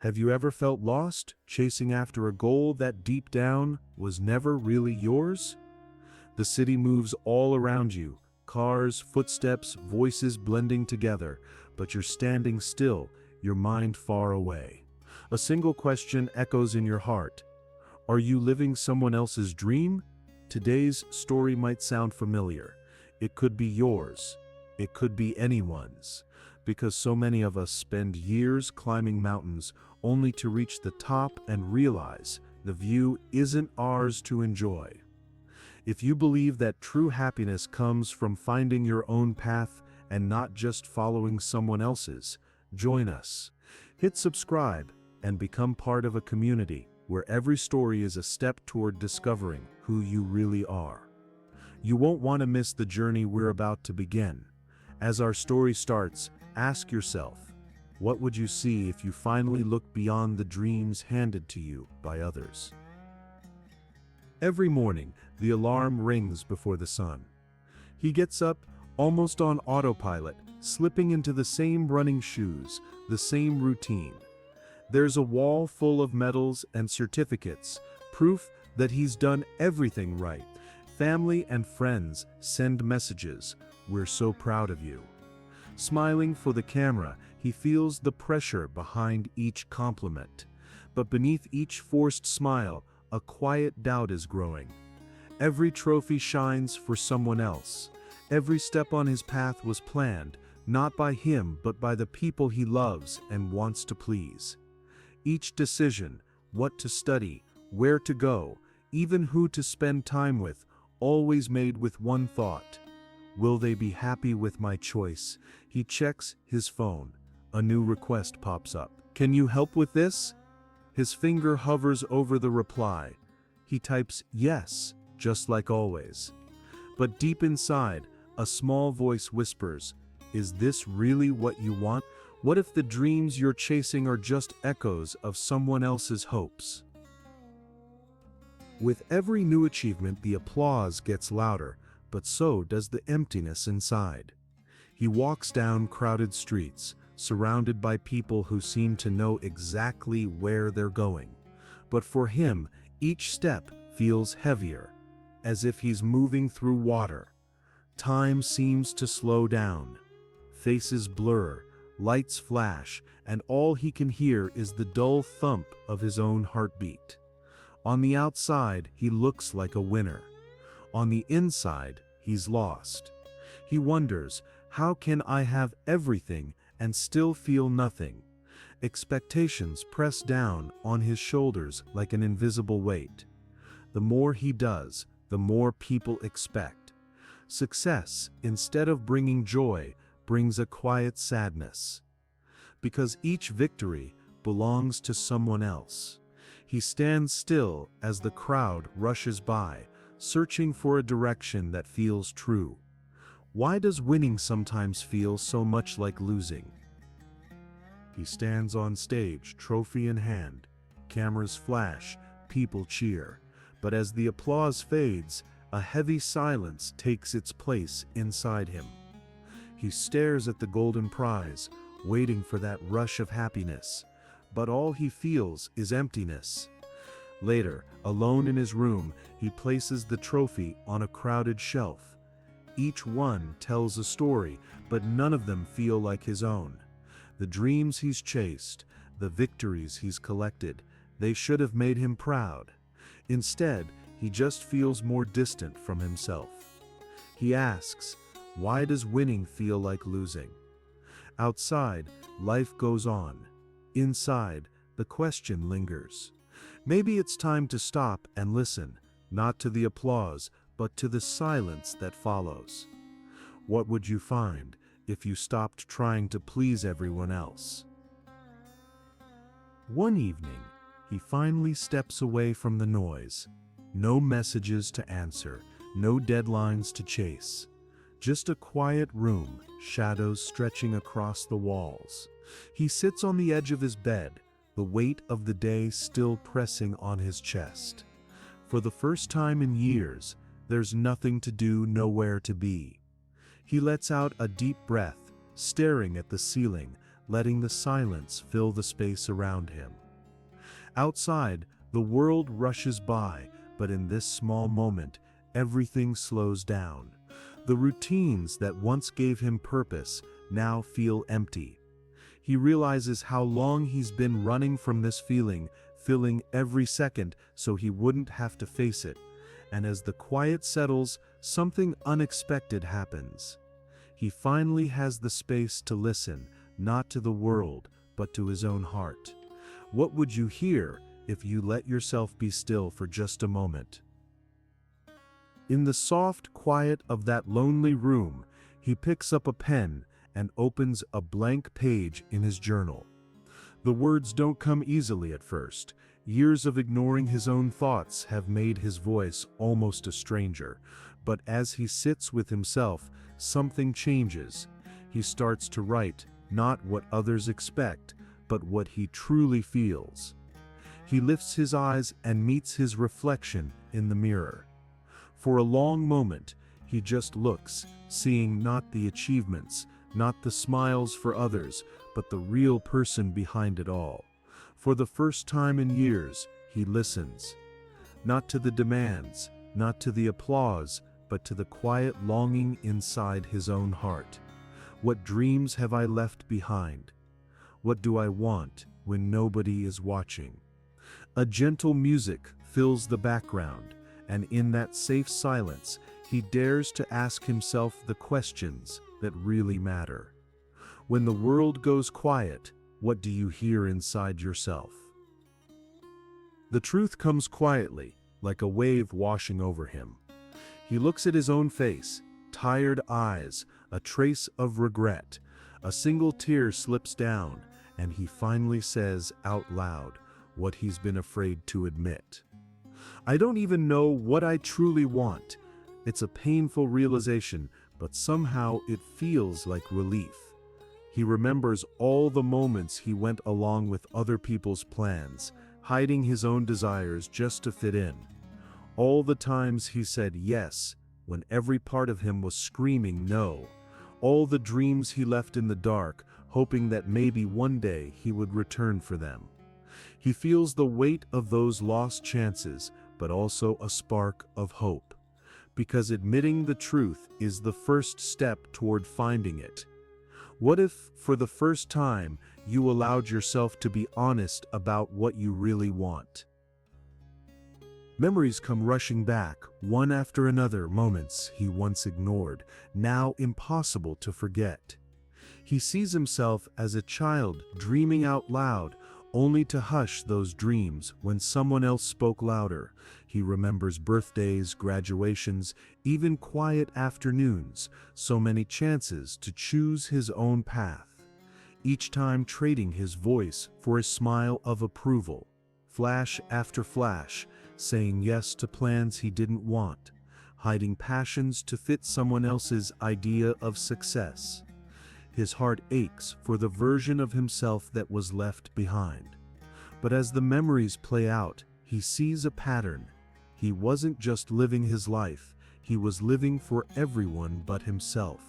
Have you ever felt lost, chasing after a goal that deep down was never really yours? The city moves all around you, cars, footsteps, voices blending together, but you're standing still, your mind far away. A single question echoes in your heart. Are you living someone else's dream? Today's story might sound familiar. It could be yours. It could be anyone's. Because so many of us spend years climbing mountains only to reach the top and realize the view isn't ours to enjoy. If you believe that true happiness comes from finding your own path and not just following someone else's, join us. Hit subscribe and become part of a community where every story is a step toward discovering who you really are. You won't want to miss the journey we're about to begin. As our story starts, ask yourself, what would you see if you finally looked beyond the dreams handed to you by others? Every morning, the alarm rings before the sun. He gets up, almost on autopilot, slipping into the same running shoes, the same routine. There's a wall full of medals and certificates, proof that he's done everything right. Family and friends send messages, "We're so proud of you." Smiling for the camera, he feels the pressure behind each compliment. But beneath each forced smile, a quiet doubt is growing. Every trophy shines for someone else. Every step on his path was planned, not by him but by the people he loves and wants to please. Each decision, what to study, where to go, even who to spend time with, always made with one thought. Will they be happy with my choice? He checks his phone. A new request pops up. Can you help with this? His finger hovers over the reply. He types yes, just like always. But deep inside, a small voice whispers, is this really what you want? What if the dreams you're chasing are just echoes of someone else's hopes? With every new achievement, the applause gets louder, but so does the emptiness inside. He walks down crowded streets, surrounded by people who seem to know exactly where they're going. But for him, each step feels heavier, as if he's moving through water. Time seems to slow down. Faces blur, lights flash, and all he can hear is the dull thump of his own heartbeat. On the outside, he looks like a winner. On the inside, he's lost. He wonders, how can I have everything and still feel nothing? Expectations press down on his shoulders like an invisible weight. The more he does, the more people expect. Success, instead of bringing joy, brings a quiet sadness. Because each victory belongs to someone else. He stands still as the crowd rushes by, searching for a direction that feels true. Why does winning sometimes feel so much like losing? He stands on stage, trophy in hand. Cameras flash, people cheer. But as the applause fades, a heavy silence takes its place inside him. He stares at the golden prize, waiting for that rush of happiness. But all he feels is emptiness. Later, alone in his room, he places the trophy on a crowded shelf. Each one tells a story, but none of them feel like his own. The dreams he's chased, the victories he's collected, they should have made him proud. Instead, he just feels more distant from himself. He asks, why does winning feel like losing? Outside, life goes on. Inside, the question lingers. Maybe it's time to stop and listen, not to the applause, but to the silence that follows. What would you find if you stopped trying to please everyone else? One evening, he finally steps away from the noise. No messages to answer, no deadlines to chase. Just a quiet room, shadows stretching across the walls. He sits on the edge of his bed, the weight of the day still pressing on his chest. For the first time in years, there's nothing to do, nowhere to be. He lets out a deep breath, staring at the ceiling, letting the silence fill the space around him. Outside, the world rushes by, but in this small moment, everything slows down. The routines that once gave him purpose now feel empty. He realizes how long he's been running from this feeling, filling every second so he wouldn't have to face it. And as the quiet settles, something unexpected happens. He finally has the space to listen, not to the world, but to his own heart. What would you hear if you let yourself be still for just a moment? In the soft quiet of that lonely room, he picks up a pen and opens a blank page in his journal. The words don't come easily at first. Years of ignoring his own thoughts have made his voice almost a stranger. But as he sits with himself, something changes. He starts to write, not what others expect, but what he truly feels. He lifts his eyes and meets his reflection in the mirror. For a long moment, he just looks, seeing not the achievements, not the smiles for others, but the real person behind it all. For the first time in years, he listens. Not to the demands, not to the applause, but to the quiet longing inside his own heart. What dreams have I left behind? What do I want when nobody is watching? A gentle music fills the background, and in that safe silence, he dares to ask himself the questions that really matter. When the world goes quiet, what do you hear inside yourself? The truth comes quietly, like a wave washing over him. He looks at his own face, tired eyes, a trace of regret. A single tear slips down, and he finally says out loud what he's been afraid to admit. I don't even know what I truly want. It's a painful realization, but somehow it feels like relief. He remembers all the moments he went along with other people's plans, hiding his own desires just to fit in. All the times he said yes, when every part of him was screaming no. All the dreams he left in the dark, hoping that maybe one day he would return for them. He feels the weight of those lost chances, but also a spark of hope. Because admitting the truth is the first step toward finding it. What if, for the first time, you allowed yourself to be honest about what you really want? Memories come rushing back, one after another, moments he once ignored, now impossible to forget. He sees himself as a child dreaming out loud, only to hush those dreams when someone else spoke louder. He remembers birthdays, graduations, even quiet afternoons, so many chances to choose his own path, each time trading his voice for a smile of approval. Flash after flash, saying yes to plans he didn't want, hiding passions to fit someone else's idea of success. His heart aches for the version of himself that was left behind. But as the memories play out, he sees a pattern. He wasn't just living his life, he was living for everyone but himself.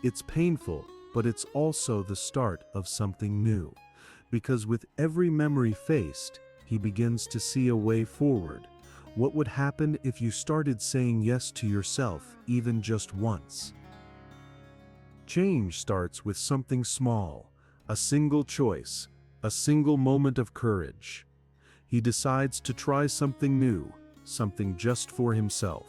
It's painful, but it's also the start of something new. Because with every memory faced, he begins to see a way forward. What would happen if you started saying yes to yourself, even just once? Change starts with something small, a single choice, a single moment of courage. He decides to try something new, something just for himself.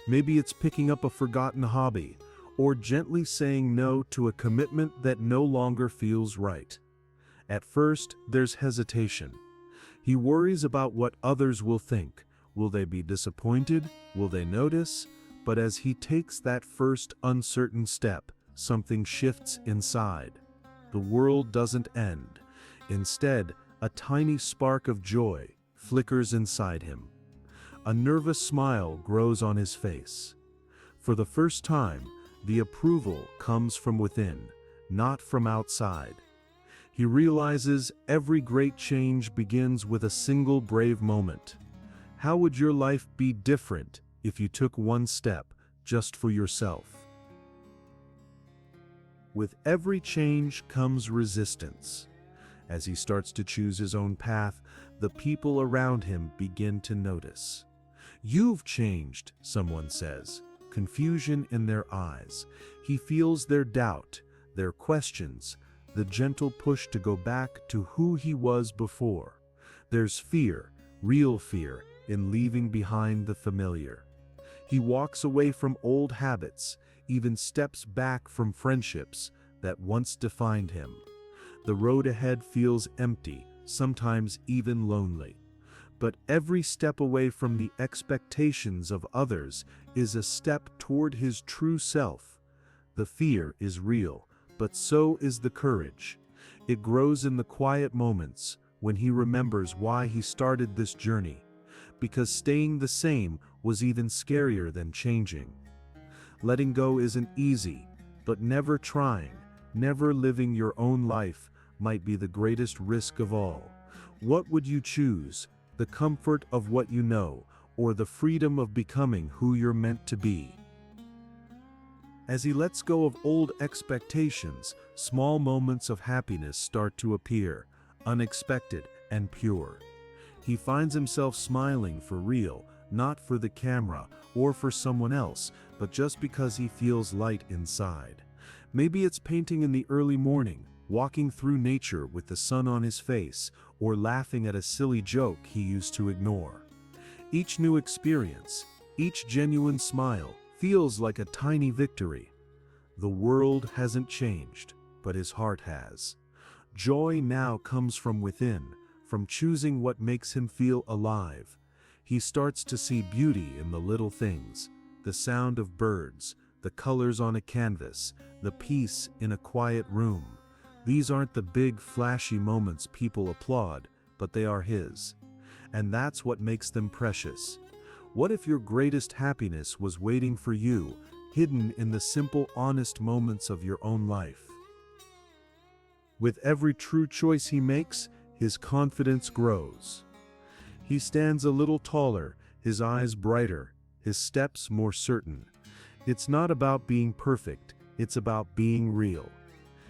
Maybe it's picking up a forgotten hobby, or gently saying no to a commitment that no longer feels right. At first, there's hesitation. He worries about what others will think. Will they be disappointed? Will they notice? But as he takes that first uncertain step, something shifts inside. The world doesn't end. Instead, a tiny spark of joy flickers inside him. A nervous smile grows on his face. For the first time, the approval comes from within, not from outside. He realizes every great change begins with a single brave moment. How would your life be different if you took one step just for yourself? With every change comes resistance. As he starts to choose his own path, the people around him begin to notice. "You've changed," someone says, confusion in their eyes. He feels their doubt, their questions, the gentle push to go back to who he was before. There's fear, real fear, in leaving behind the familiar. He walks away from old habits, even steps back from friendships that once defined him. The road ahead feels empty, sometimes even lonely. But every step away from the expectations of others is a step toward his true self. The fear is real, but so is the courage. It grows in the quiet moments when he remembers why he started this journey. Because staying the same was even scarier than changing. Letting go isn't easy, but never trying, never living your own life might be the greatest risk of all. What would you choose? The comfort of what you know, or the freedom of becoming who you're meant to be? As he lets go of old expectations, small moments of happiness start to appear, unexpected and pure. He finds himself smiling for real, not for the camera or for someone else, but just because he feels light inside. Maybe it's painting in the early morning, walking through nature with the sun on his face, or laughing at a silly joke he used to ignore. Each new experience, each genuine smile, feels like a tiny victory. The world hasn't changed, but his heart has. Joy now comes from within, from choosing what makes him feel alive. He starts to see beauty in the little things, the sound of birds, the colors on a canvas, the peace in a quiet room. These aren't the big, flashy moments people applaud, but they are his. And that's what makes them precious. What if your greatest happiness was waiting for you, hidden in the simple, honest moments of your own life? With every true choice he makes, his confidence grows. He stands a little taller, his eyes brighter, his steps more certain. It's not about being perfect, it's about being real.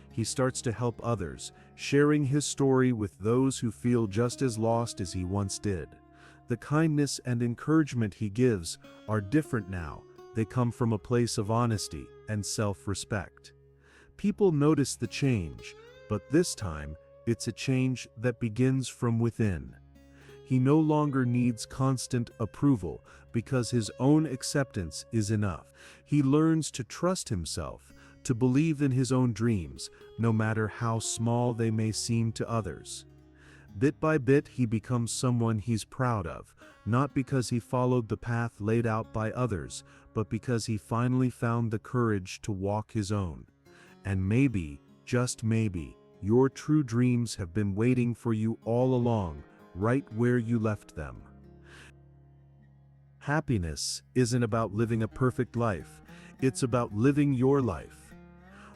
He starts to help others, sharing his story with those who feel just as lost as he once did. The kindness and encouragement he gives are different now. They come from a place of honesty and self-respect. People notice the change, but this time, it's a change that begins from within. He no longer needs constant approval because his own acceptance is enough. He learns to trust himself, to believe in his own dreams, no matter how small they may seem to others. Bit by bit, he becomes someone he's proud of, not because he followed the path laid out by others, but because he finally found the courage to walk his own. And maybe, just maybe, your true dreams have been waiting for you all along, right where you left them. Happiness isn't about living a perfect life, it's about living your life.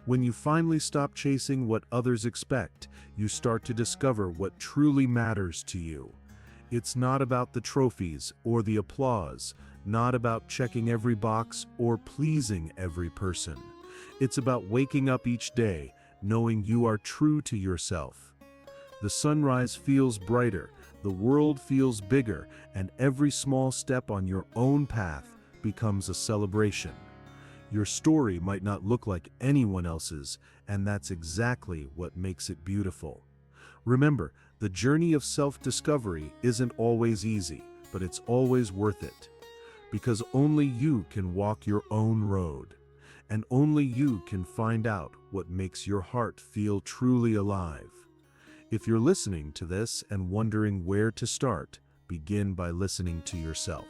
When you finally stop chasing what others expect, you start to discover what truly matters to you. It's not about the trophies or the applause, not about checking every box or pleasing every person. It's about waking up each day, knowing you are true to yourself. The sunrise feels brighter, the world feels bigger, and every small step on your own path becomes a celebration. Your story might not look like anyone else's, and that's exactly what makes it beautiful. Remember, the journey of self-discovery isn't always easy, but it's always worth it. Because only you can walk your own road, and only you can find out what makes your heart feel truly alive. If you're listening to this and wondering where to start, begin by listening to yourself.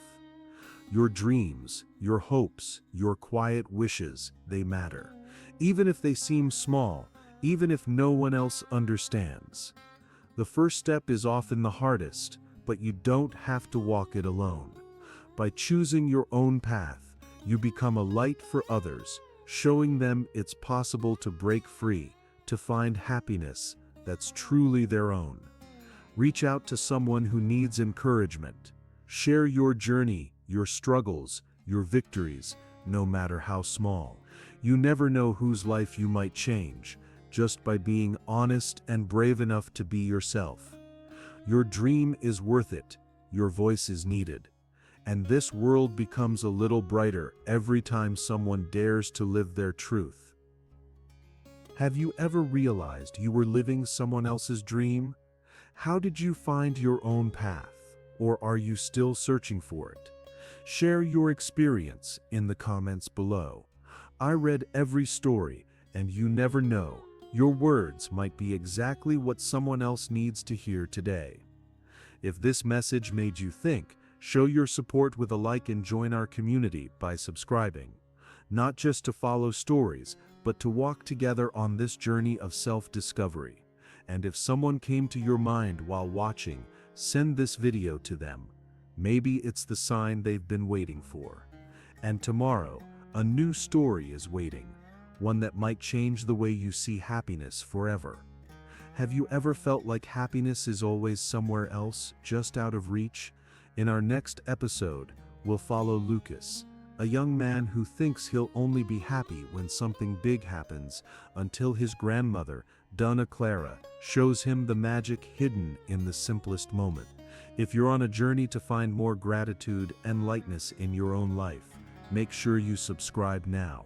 Your dreams, your hopes, your quiet wishes, they matter. Even if they seem small, even if no one else understands. The first step is often the hardest, but you don't have to walk it alone. By choosing your own path, you become a light for others, showing them it's possible to break free, to find happiness that's truly their own. Reach out to someone who needs encouragement. Share your journey, your struggles, your victories, no matter how small. You never know whose life you might change, just by being honest and brave enough to be yourself. Your dream is worth it, your voice is needed, and this world becomes a little brighter every time someone dares to live their truth. Have you ever realized you were living someone else's dream? How did you find your own path, or are you still searching for it? Share your experience in the comments below. I read every story, and you never know, your words might be exactly what someone else needs to hear today. If this message made you think, show your support with a like and join our community by subscribing. Not just to follow stories, but to walk together on this journey of self-discovery. And if someone came to your mind while watching, send this video to them. Maybe it's the sign they've been waiting for. And tomorrow, a new story is waiting, one that might change the way you see happiness forever. Have you ever felt like happiness is always somewhere else, just out of reach? In our next episode, we'll follow Lucas, a young man who thinks he'll only be happy when something big happens, until his grandmother, Donna Clara, shows him the magic hidden in the simplest moment. If you're on a journey to find more gratitude and lightness in your own life, make sure you subscribe now.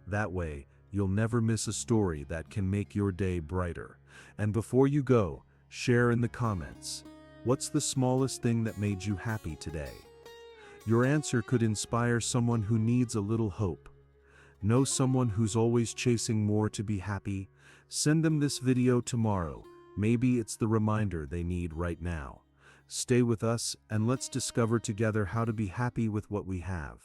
That way, you'll never miss a story that can make your day brighter. And before you go, share in the comments, what's the smallest thing that made you happy today? Your answer could inspire someone who needs a little hope. Know someone who's always chasing more to be happy? Send them this video tomorrow. Maybe it's the reminder they need right now. Stay with us and let's discover together how to be happy with what we have.